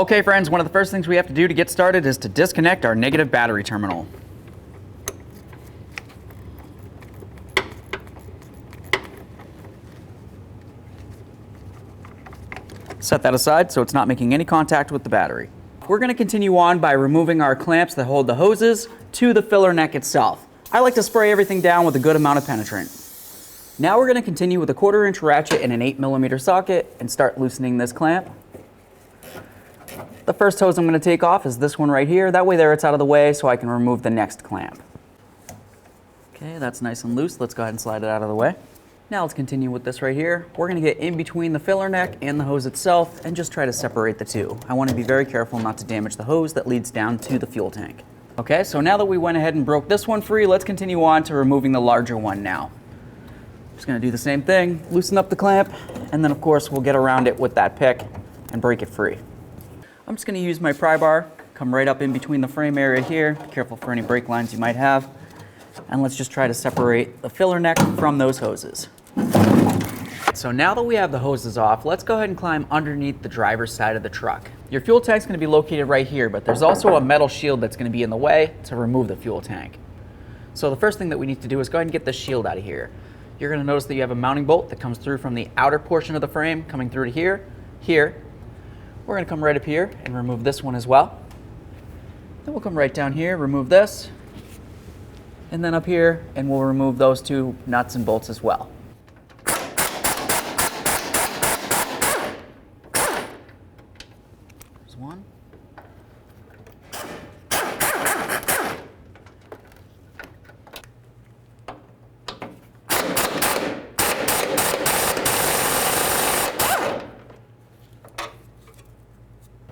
Okay friends, one of the first things we have to do to get started is to disconnect our negative battery terminal. Set that aside so it's not making any contact with the battery. We're going to continue on by removing our clamps that hold the hoses to the filler neck itself. I like to spray everything down with a good amount of penetrant. Now we're going to continue with a 1/4 inch ratchet and an 8mm socket and start loosening this clamp. The first hose I'm going to take off is this one right here. That way there it's out of the way so I can remove the next clamp. Okay, that's nice and loose. Let's go ahead and slide it out of the way. Now let's continue with this right here. We're going to get in between the filler neck and the hose itself and just try to separate the two. I want to be very careful not to damage the hose that leads down to the fuel tank. Okay, so now that we went ahead and broke this one free, let's continue on to removing the larger one now. Just going to do the same thing, loosen up the clamp, and then of course we'll get around it with that pick and break it free. I'm just going to use my pry bar, come right up in between the frame area here. Be careful for any brake lines you might have. And let's just try to separate the filler neck from those hoses. So now that we have the hoses off, let's go ahead and climb underneath the driver's side of the truck. Your fuel tank's going to be located right here, but there's also a metal shield that's going to be in the way to remove the fuel tank. So the first thing that we need to do is go ahead and get this shield out of here. You're going to notice that you have a mounting bolt that comes through from the outer portion of the frame, coming through to here. We're going to come right up here and remove this one as well. Then we'll come right down here, remove this, and then up here, and we'll remove those two nuts and bolts as well. There's one.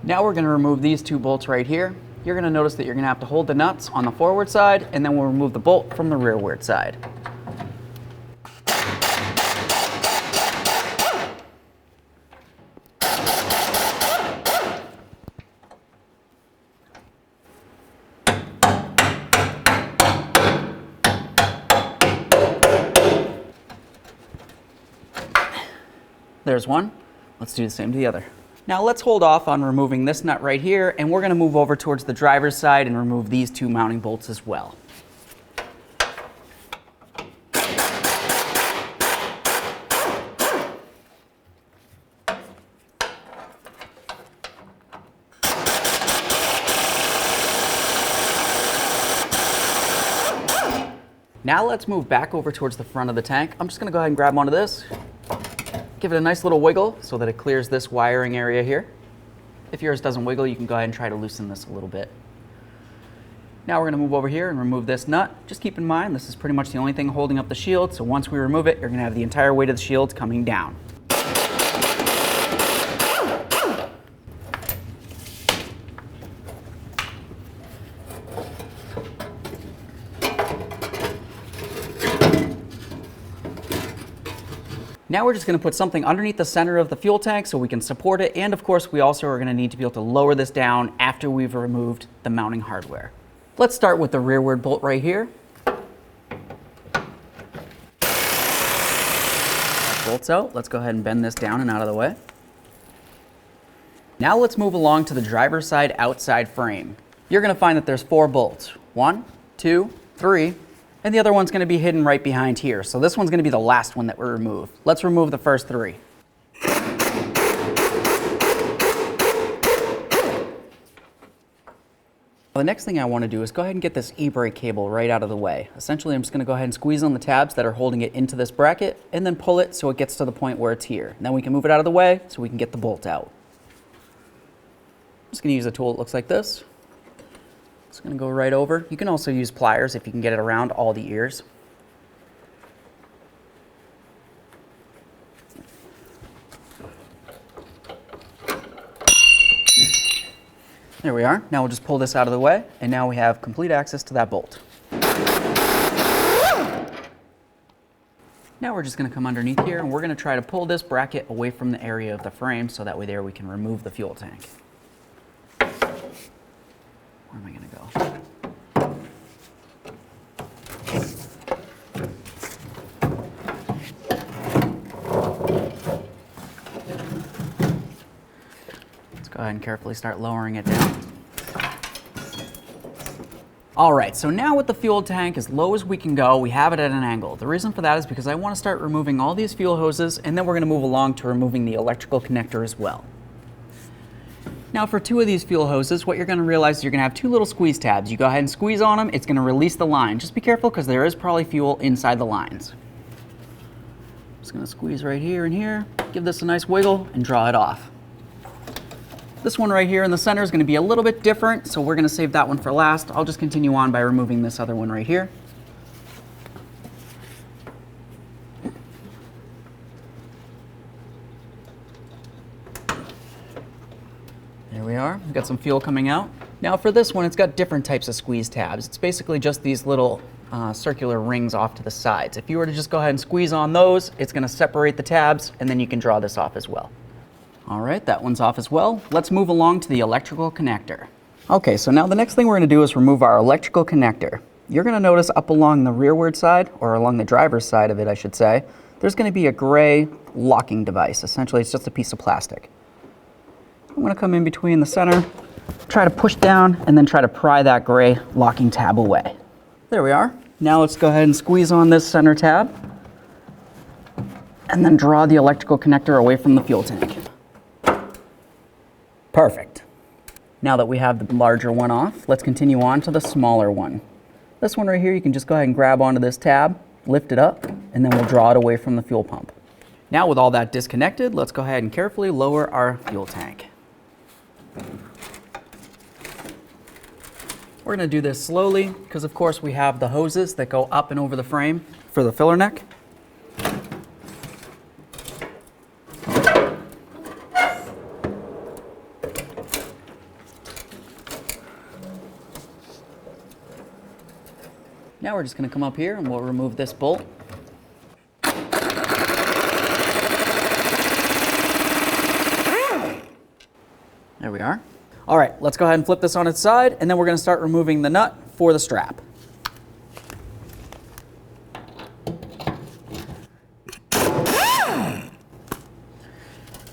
Now we're going to remove these two bolts right here. You're going to notice that you're going to have to hold the nuts on the forward side, and then we'll remove the bolt from the rearward side. There's one. Let's do the same to the other. Now let's hold off on removing this nut right here, and we're going to move over towards the driver's side and remove these two mounting bolts as well. Now let's move back over towards the front of the tank. I'm just going to go ahead and grab onto this. Give it a nice little wiggle so that it clears this wiring area here. If yours doesn't wiggle, you can go ahead and try to loosen this a little bit. Now we're going to move over here and remove this nut. Just keep in mind, this is pretty much the only thing holding up the shield, so once we remove it, you're going to have the entire weight of the shield coming down. Now we're just going to put something underneath the center of the fuel tank so we can support it, and of course we also are going to need to be able to lower this down after we've removed the mounting hardware. Let's start with the rearward bolt right here. That bolt's out. Let's go ahead and bend this down and out of the way. Now let's move along to the driver's side outside frame. You're going to find that there's 4 bolts. 1, 2, 3. And the other one's going to be hidden right behind here. So this one's going to be the last one that we remove. Let's remove the first 3. The next thing I want to do is go ahead and get this e-brake cable right out of the way. Essentially, I'm just going to go ahead and squeeze on the tabs that are holding it into this bracket and then pull it so it gets to the point where it's here. And then we can move it out of the way so we can get the bolt out. I'm just going to use a tool that looks like this. It's going to go right over. You can also use pliers if you can get it around all the ears. There we are. Now we'll just pull this out of the way, and now we have complete access to that bolt. Now we're just going to come underneath here, and we're going to try to pull this bracket away from the area of the frame so that way there we can remove the fuel tank. Where am I going to go? ahead and carefully start lowering it down. All right, so now with the fuel tank as low as we can go, we have it at an angle. The reason for that is because I want to start removing all these fuel hoses, and then we're going to move along to removing the electrical connector as well. Now for 2 of these fuel hoses, what you're going to realize is you're going to have 2 little squeeze tabs. You go ahead and squeeze on them, it's going to release the line. Just be careful because there is probably fuel inside the lines. Just going to squeeze right here and here, give this a nice wiggle, and draw it off. This one right here in the center is going to be a little bit different, so we're going to save that one for last. I'll just continue on by removing this other one right here. There we are. We've got some fuel coming out. Now for this one, it's got different types of squeeze tabs. It's basically just these little circular rings off to the sides. If you were to just go ahead and squeeze on those, it's going to separate the tabs, and then you can draw this off as well. All right, that one's off as well. Let's move along to the electrical connector. Okay, so now the next thing we're going to do is remove our electrical connector. You're going to notice up along the rearward side, or along the driver's side of it, I should say, there's going to be a gray locking device. Essentially, it's just a piece of plastic. I'm going to come in between the center, try to push down, and then try to pry that gray locking tab away. There we are. Now let's go ahead and squeeze on this center tab, and then draw the electrical connector away from the fuel tank. Perfect. Now that we have the larger one off, let's continue on to the smaller one. This one right here, you can just go ahead and grab onto this tab, lift it up, and then we'll draw it away from the fuel pump. Now with all that disconnected, let's go ahead and carefully lower our fuel tank. We're going to do this slowly because of course we have the hoses that go up and over the frame for the filler neck. Now we're just going to come up here and we'll remove this bolt. There we are. All right, let's go ahead and flip this on its side, and then we're going to start removing the nut for the strap.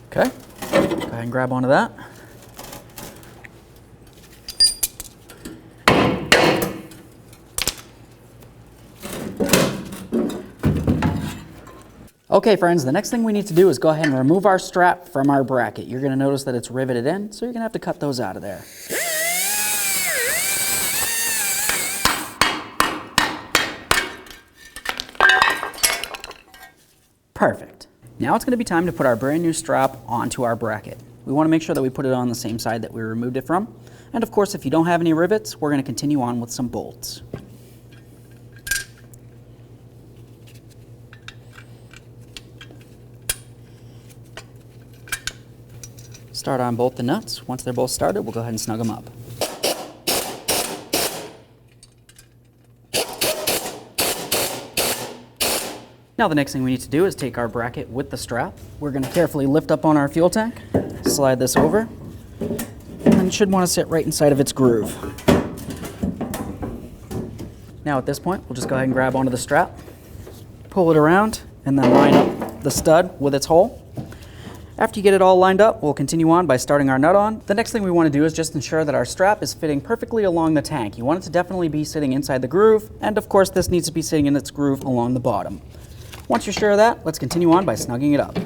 Okay, go ahead and grab onto that. Okay friends, the next thing we need to do is go ahead and remove our strap from our bracket. You're going to notice that it's riveted in, so you're going to have to cut those out of there. Perfect. Now it's going to be time to put our brand new strap onto our bracket. We want to make sure that we put it on the same side that we removed it from. And of course, if you don't have any rivets, we're going to continue on with some bolts. Start on both the nuts. Once they're both started, we'll go ahead and snug them up. Now the next thing we need to do is take our bracket with the strap. We're going to carefully lift up on our fuel tank, slide this over, and it should want to sit right inside of its groove. Now at this point, we'll just go ahead and grab onto the strap, pull it around, and then line up the stud with its hole. After you get it all lined up, we'll continue on by starting our nut on. The next thing we want to do is just ensure that our strap is fitting perfectly along the tank. You want it to definitely be sitting inside the groove, and of course this needs to be sitting in its groove along the bottom. Once you're sure of that, let's continue on by snugging it up.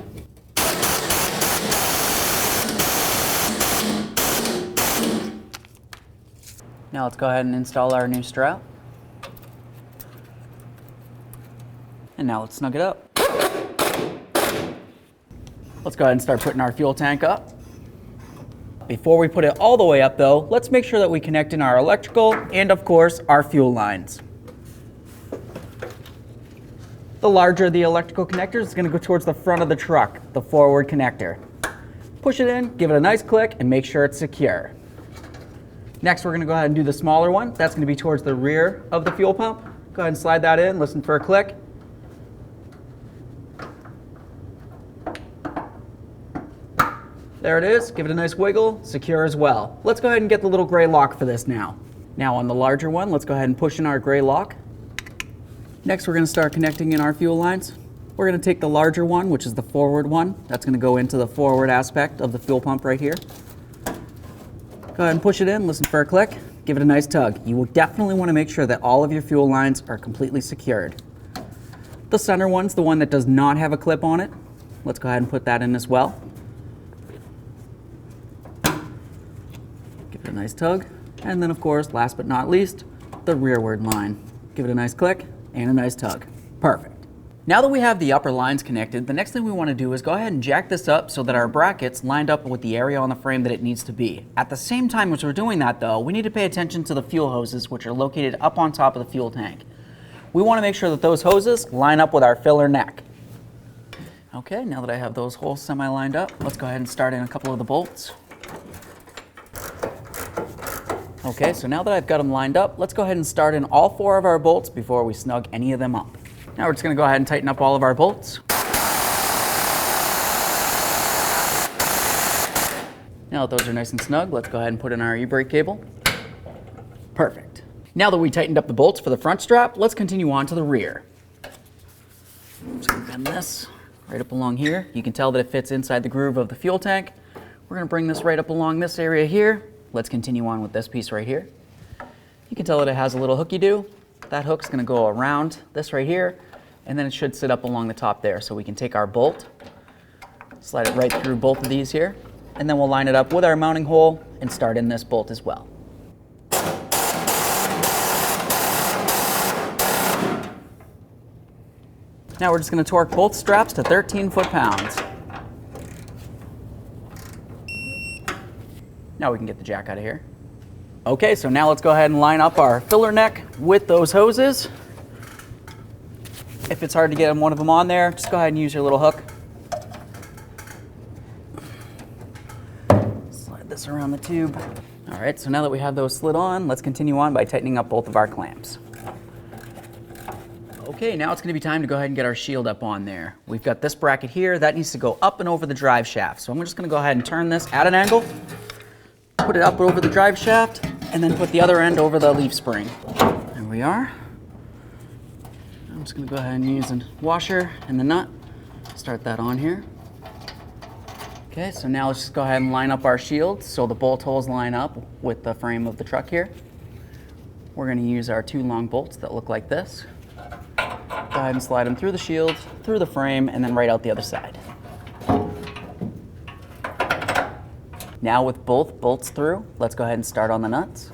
Now let's go ahead and install our new strap. And now let's snug it up. Let's go ahead and start putting our fuel tank up. Before we put it all the way up though, let's make sure that we connect in our electrical and of course our fuel lines. The larger the electrical connector is going to go towards the front of the truck, the forward connector. Push it in, give it a nice click, and make sure it's secure. Next we're going to go ahead and do the smaller one. That's going to be towards the rear of the fuel pump. Go ahead and slide that in, listen for a click. There it is, give it a nice wiggle, secure as well. Let's go ahead and get the little gray lock for this now. Now on the larger one, let's go ahead and push in our gray lock. Next we're going to start connecting in our fuel lines. We're going to take the larger one, which is the forward one. That's going to go into the forward aspect of the fuel pump right here. Go ahead and push it in, listen for a click, give it a nice tug. You will definitely want to make sure that all of your fuel lines are completely secured. The center one's the one that does not have a clip on it. Let's go ahead and put that in as well. Give it a nice tug. And then of course, last but not least, the rearward line. Give it a nice click and a nice tug. Perfect. Now that we have the upper lines connected, the next thing we want to do is go ahead and jack this up so that our bracket's lined up with the area on the frame that it needs to be. At the same time as we're doing that though, we need to pay attention to the fuel hoses, which are located up on top of the fuel tank. We want to make sure that those hoses line up with our filler neck. Okay, now that I have those holes semi-lined up, let's go ahead and start in a couple of the bolts. Okay, so now that I've got them lined up, let's go ahead and start in all 4 of our bolts before we snug any of them up. Now we're just going to go ahead and tighten up all of our bolts. Now that those are nice and snug, let's go ahead and put in our e-brake cable. Perfect. Now that we tightened up the bolts for the front strap, let's continue on to the rear. I'm just going to bend this right up along here. You can tell that it fits inside the groove of the fuel tank. We're going to bring this right up along this area here. Let's continue on with this piece right here. You can tell that it has a little hooky-do. That hook's going to go around this right here, and then it should sit up along the top there. So we can take our bolt, slide it right through both of these here, and then we'll line it up with our mounting hole and start in this bolt as well. Now we're just going to torque both straps to 13 foot-pounds. Now we can get the jack out of here. Okay, so now let's go ahead and line up our filler neck with those hoses. If it's hard to get one of them on there, just go ahead and use your little hook. Slide this around the tube. All right, so now that we have those slid on, let's continue on by tightening up both of our clamps. Okay, now it's going to be time to go ahead and get our shield up on there. We've got this bracket here. That needs to go up and over the drive shaft. So I'm just going to go ahead and turn this at an angle, put it up over the drive shaft, and then put the other end over the leaf spring. There we are. I'm just going to go ahead and use a washer and the nut. Start that on here. Okay, so now let's just go ahead and line up our shield so the bolt holes line up with the frame of the truck here. We're going to use our 2 long bolts that look like this. Go ahead and slide them through the shield, through the frame, and then right out the other side. Now with both bolts through, let's go ahead and start on the nuts.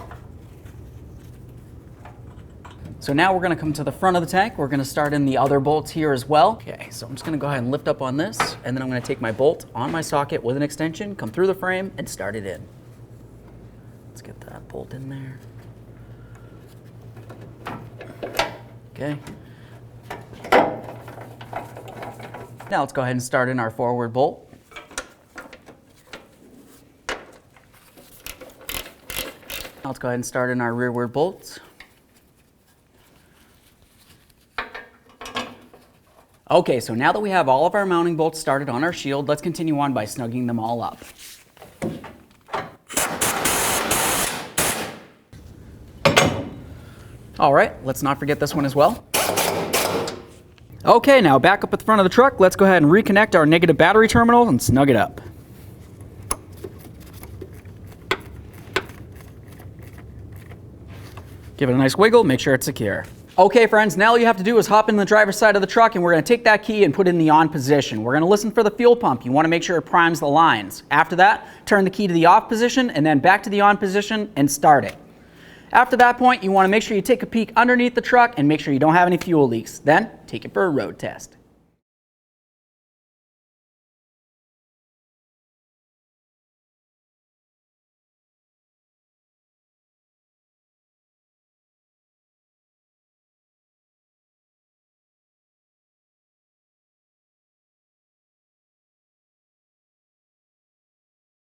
So now we're going to come to the front of the tank. We're going to start in the other bolts here as well. Okay, so I'm just going to go ahead and lift up on this, and then I'm going to take my bolt on my socket with an extension, come through the frame, and start it in. Let's get that bolt in there. Okay. Now let's go ahead and start in our forward bolt. Now let's go ahead and start in our rearward bolts. Okay, so now that we have all of our mounting bolts started on our shield, let's continue on by snugging them all up. All right, let's not forget this one as well. Okay, now back up at the front of the truck, let's go ahead and reconnect our negative battery terminal and snug it up. Give it a nice wiggle, make sure it's secure. Okay friends, now all you have to do is hop in the driver's side of the truck and we're going to take that key and put it in the on position. We're going to listen for the fuel pump. You want to make sure it primes the lines. After that, turn the key to the off position and then back to the on position and start it. After that point, you want to make sure you take a peek underneath the truck and make sure you don't have any fuel leaks. Then, take it for a road test.